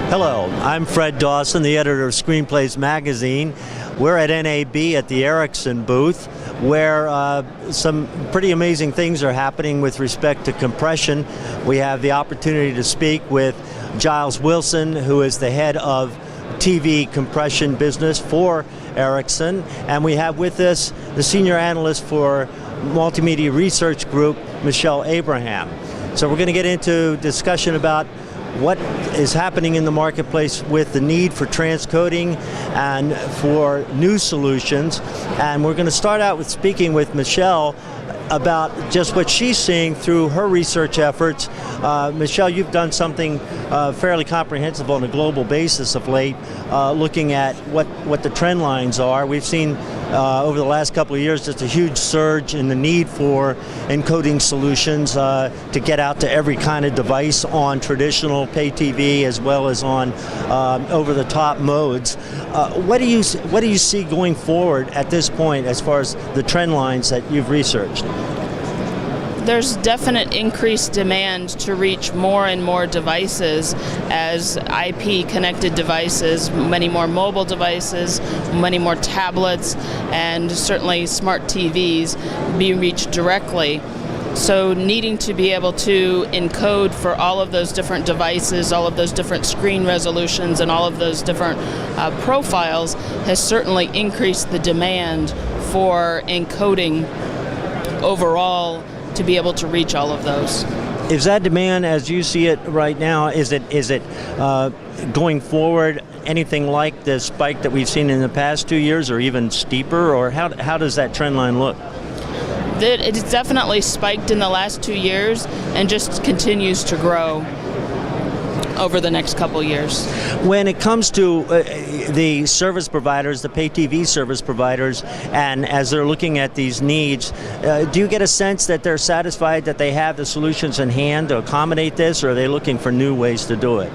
Hello, I'm Fred Dawson, the editor of Screenplays Magazine. We're at NAB at the Ericsson booth, where some pretty amazing things are happening with respect to compression. We have the opportunity to speak with Giles Wilson, who is the head of TV compression business for Ericsson, and we have with us the senior analyst for Multimedia Research Group, Michelle Abraham. So we're going to get into discussion about what is happening in the marketplace with the need for transcoding and for new solutions. And we're going to start out with speaking with Michelle about just what she's seeing through her research efforts. Michelle, you've done something fairly comprehensive on a global basis of late, looking at what the trend lines are. We've seen over the last couple of years just a huge surge in the need for encoding solutions to get out to every kind of device on traditional pay TV as well as on over-the-top modes. What do you see going forward at this point as far as the trend lines that you've researched? There's definite increased demand to reach more and more devices as IP-connected devices, many more mobile devices, many more tablets, and certainly smart TVs be reached directly. So needing to be able to encode for all of those different devices, all of those different screen resolutions, and all of those different profiles has certainly increased the demand for encoding overall to be able to reach all of those. Is that demand, as you see it right now, is it going forward anything like the spike that we've seen in the past 2 years, or even steeper, or how does that trend line look? It's definitely spiked in the last 2 years and just continues to grow over the next couple years. When it comes to the service providers, the pay TV service providers, and as they're looking at these needs, do you get a sense that they're satisfied that they have the solutions in hand to accommodate this, or are they looking for new ways to do it?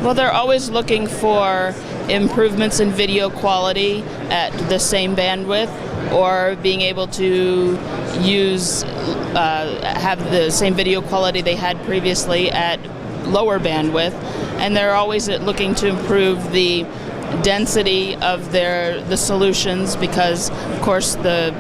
Well, they're always looking for improvements in video quality at the same bandwidth, or being able to have the same video quality they had previously at lower bandwidth, and they're always looking to improve the density of the solutions, because of course the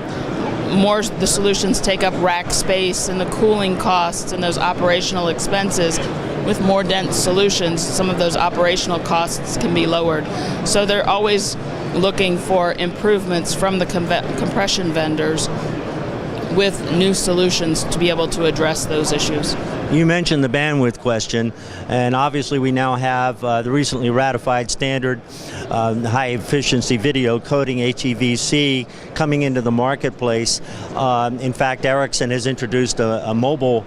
more the solutions take up rack space and the cooling costs and those operational expenses. With more dense solutions, some of those operational costs can be lowered. So they're always looking for improvements from the compression vendors with new solutions to be able to address those issues. You mentioned the bandwidth question, and obviously we now have the recently ratified standard high efficiency video coding, HEVC, coming into the marketplace. In fact, Ericsson has introduced a mobile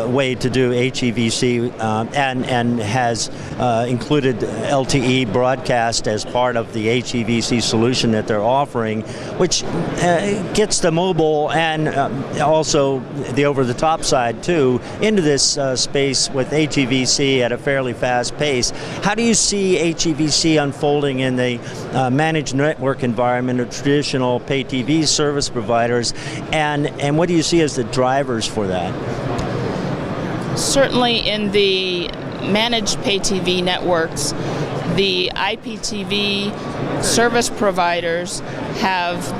way to do HEVC and has included LTE broadcast as part of the HEVC solution that they're offering, which gets the mobile and also the over-the-top side too into this space with HEVC at a fairly fast pace. How do you see HEVC unfolding in the managed network environment of traditional pay TV service providers, and what do you see as the drivers for that? Certainly in the managed pay TV networks, the IPTV service providers have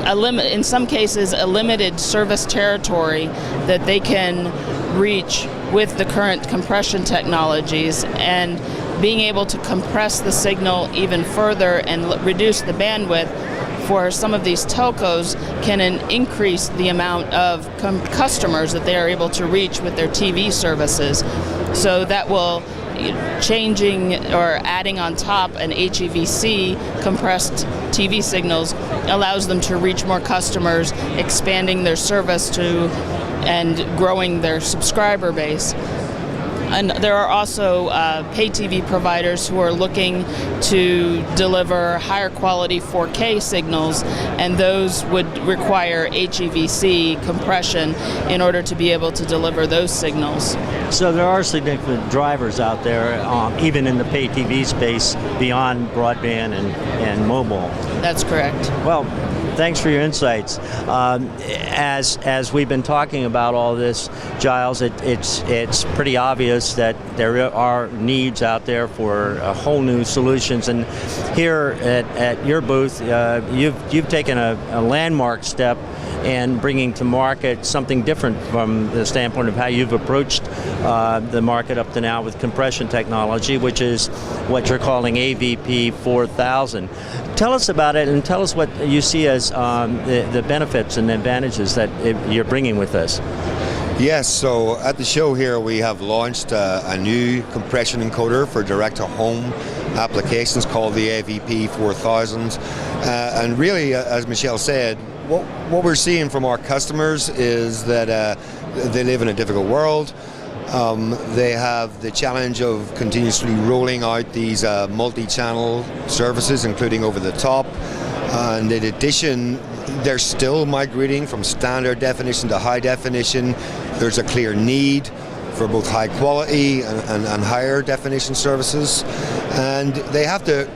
in some cases a limited service territory that they can reach with the current compression technologies, and being able to compress the signal even further and reduce the bandwidth for some of these telcos can increase the amount of customers that they are able to reach with their TV services. So that will changing or adding on top an HEVC compressed TV signals allows them to reach more customers, expanding their service to and growing their subscriber base. And there are also pay TV providers who are looking to deliver higher quality 4K signals, and those would require HEVC compression in order to be able to deliver those signals. So there are significant drivers out there, even in the pay TV space, beyond broadband and mobile. That's correct. Well, Thanks for your insights. As we've been talking about all this, Giles, it's pretty obvious that there are needs out there for whole new solutions. And here at your booth, you've taken a landmark step in bringing to market something different from the standpoint of how you've approached the market up to now with compression technology, which is what you're calling AVP 4000. Tell us about it, and tell us what you see as the benefits and advantages that you're bringing with this. Yes, so at the show here we have launched a new compression encoder for direct-to-home applications called the AVP 4000. And really, as Michelle said, what we're seeing from our customers is that they live in a difficult world. They have the challenge of continuously rolling out these multi-channel services, including over the top. And in addition, they're still migrating from standard definition to high definition. There's a clear need for both high quality and higher definition services. And they have to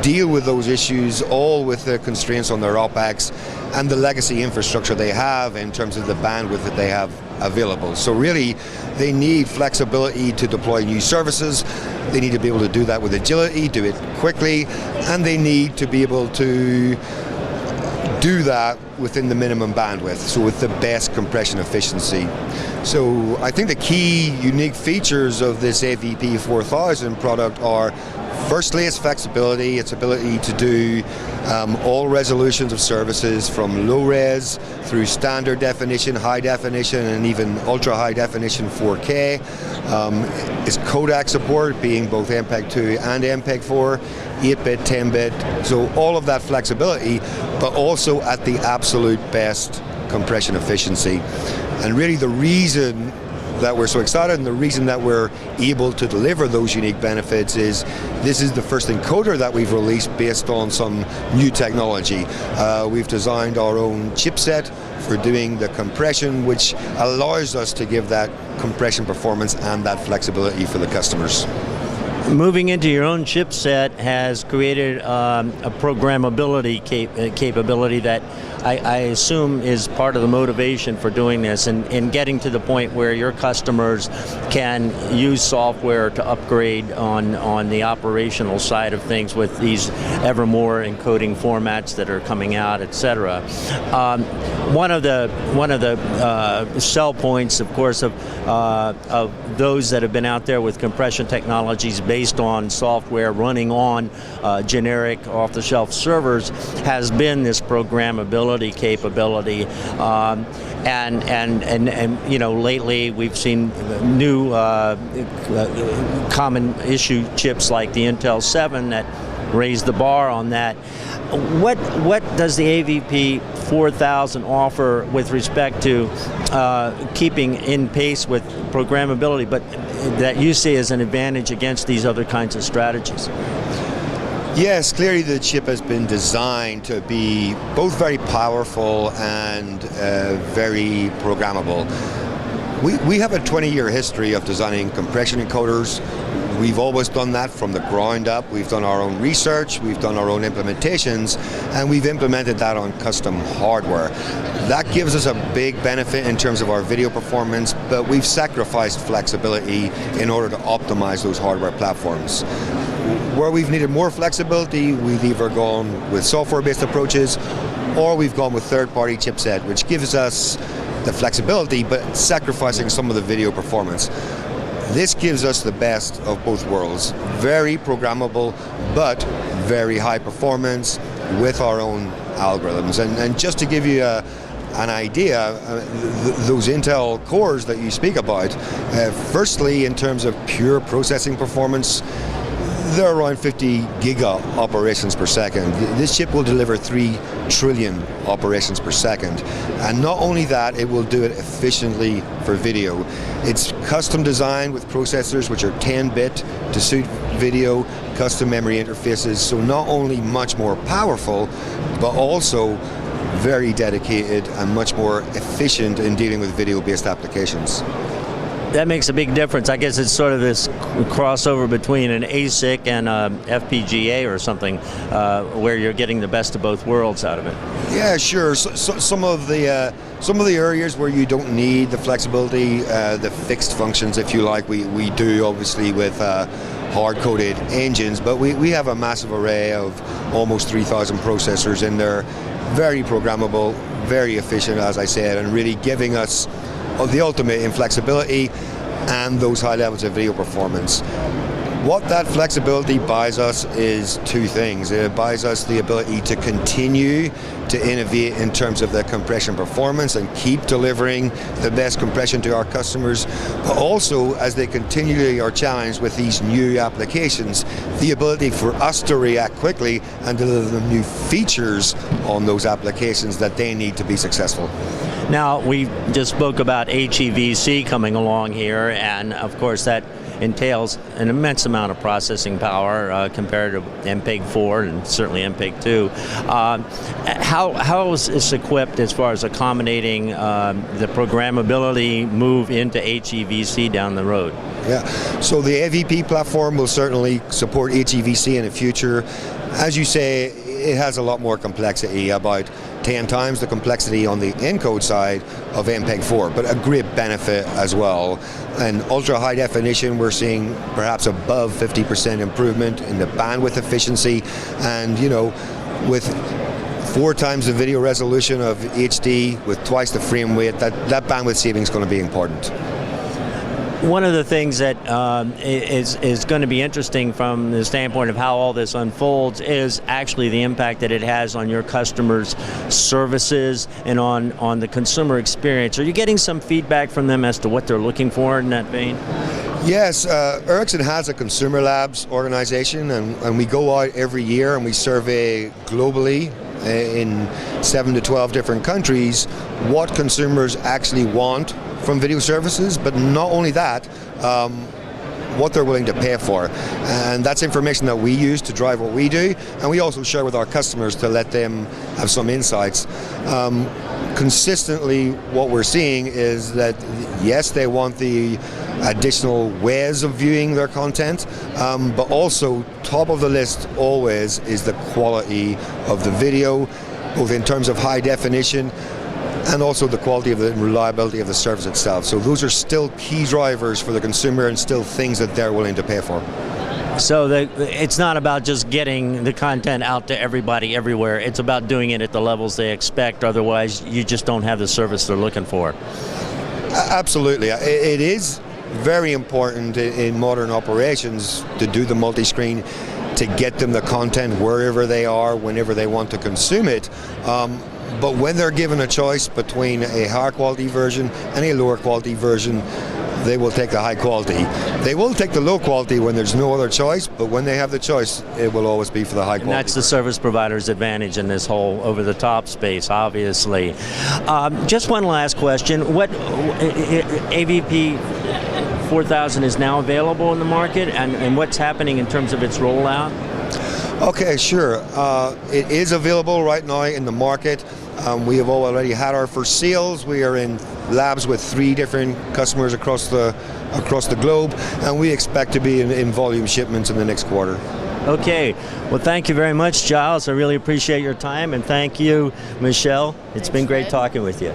deal with those issues, all with the constraints on their OpEx and the legacy infrastructure they have in terms of the bandwidth that they have available. So really, they need flexibility to deploy new services. They need to be able to do that with agility, do it quickly, and they need to be able to do that within the minimum bandwidth, so with the best compression efficiency. So I think the key unique features of this AVP 4000 product are, firstly, its flexibility, its ability to do all resolutions of services from low res through standard definition, high definition, and even ultra high definition 4K. Its codec support being both MPEG-2 and MPEG-4, 8-bit, 10-bit, so all of that flexibility, but also at the absolute best compression efficiency. And really the reason that we're so excited and the reason that we're able to deliver those unique benefits is this is the first encoder that we've released based on some new technology. We've designed our own chipset for doing the compression, which allows us to give that compression performance and that flexibility for the customers. Moving into your own chipset has created a programmability capability that I assume is part of the motivation for doing this, and getting to the point where your customers can use software to upgrade on the operational side of things with these ever more encoding formats that are coming out, etc. One of the sell points, of course, of those that have been out there with compression technologies based on software running on generic off-the-shelf servers has been this programmability capability, and you know, lately we've seen new common issue chips like the Intel 7 that raise the bar on that. What does the AVP 4000 offer with respect to keeping in pace with programmability, but that you see as an advantage against these other kinds of strategies? Yes, clearly the chip has been designed to be both very powerful and very programmable. We have a 20-year history of designing compression encoders. We've always done that from the ground up. We've done our own research, we've done our own implementations, and we've implemented that on custom hardware. That gives us a big benefit in terms of our video performance, but we've sacrificed flexibility in order to optimize those hardware platforms. Where we've needed more flexibility, we've either gone with software-based approaches, or we've gone with third-party chipset, which gives us the flexibility, but sacrificing some of the video performance. This gives us the best of both worlds. Very programmable, but very high performance with our own algorithms. And just to give you an idea, those Intel cores that you speak about, firstly, in terms of pure processing performance, they're around 50 giga operations per second. This chip will deliver 3 trillion operations per second. And not only that, it will do it efficiently for video. It's custom designed with processors which are 10-bit to suit video, custom memory interfaces, so not only much more powerful, but also very dedicated and much more efficient in dealing with video-based applications. That makes a big difference. I guess it's sort of this crossover between an ASIC and a FPGA or something, where you're getting the best of both worlds out of it. Yeah, sure. Some of the areas where you don't need the flexibility, the fixed functions, if you like, we do obviously with hard-coded engines, but we have a massive array of almost 3,000 processors in there, very programmable, very efficient, as I said, and really giving us the ultimate in flexibility and those high levels of video performance. What that flexibility buys us is two things. It buys us the ability to continue to innovate in terms of the compression performance and keep delivering the best compression to our customers, but also as they continually are challenged with these new applications, the ability for us to react quickly and deliver them new features on those applications that they need to be successful. Now, we just spoke about HEVC coming along here, and of course that entails an immense amount of processing power compared to MPEG-4 and certainly MPEG-2. How is this equipped as far as accommodating the programmability move into HEVC down the road? Yeah, so the AVP platform will certainly support HEVC in the future. As you say, it has a lot more complexity, about 10 times the complexity on the encode side of MPEG-4, but a great benefit as well. And ultra high definition, we're seeing perhaps above 50% improvement in the bandwidth efficiency, and with 4 times the video resolution of HD with twice the frame rate, that bandwidth saving is going to be important. One of the things that is going to be interesting from the standpoint of how all this unfolds is actually the impact that it has on your customers' services and on the consumer experience. Are you getting some feedback from them as to what they're looking for in that vein? Yes, Ericsson has a consumer labs organization, and we go out every year and we survey globally in 7 to 12 different countries what consumers actually want from video services, but not only that, what they're willing to pay for. And that's information that we use to drive what we do, and we also share with our customers to let them have some insights. Consistently, what we're seeing is that yes, they want the additional ways of viewing their content, but also top of the list always is the quality of the video, both in terms of high definition and also the quality of the reliability of the service itself. So those are still key drivers for the consumer and still things that they're willing to pay for. So it's not about just getting the content out to everybody everywhere. It's about doing it at the levels they expect. Otherwise, you just don't have the service they're looking for. Absolutely. It is very important in modern operations to do the multi-screen, to get them the content wherever they are, whenever they want to consume it. But when they're given a choice between a higher quality version and a lower quality version, they will take the high quality. They will take the low quality when there's no other choice, but when they have the choice, it will always be for the high quality. And that's the service provider's advantage in this whole over-the-top space, obviously. Just one last question. What AVP 4000 is now available in the market, and what's happening in terms of its rollout? Okay, sure. It is available right now in the market. We have already had our first sales. We are in labs with 3 different customers across the globe, and we expect to be in volume shipments in the next quarter. Okay. Well, thank you very much, Giles. I really appreciate your time, and thank you, Michelle. It's been great talking with you.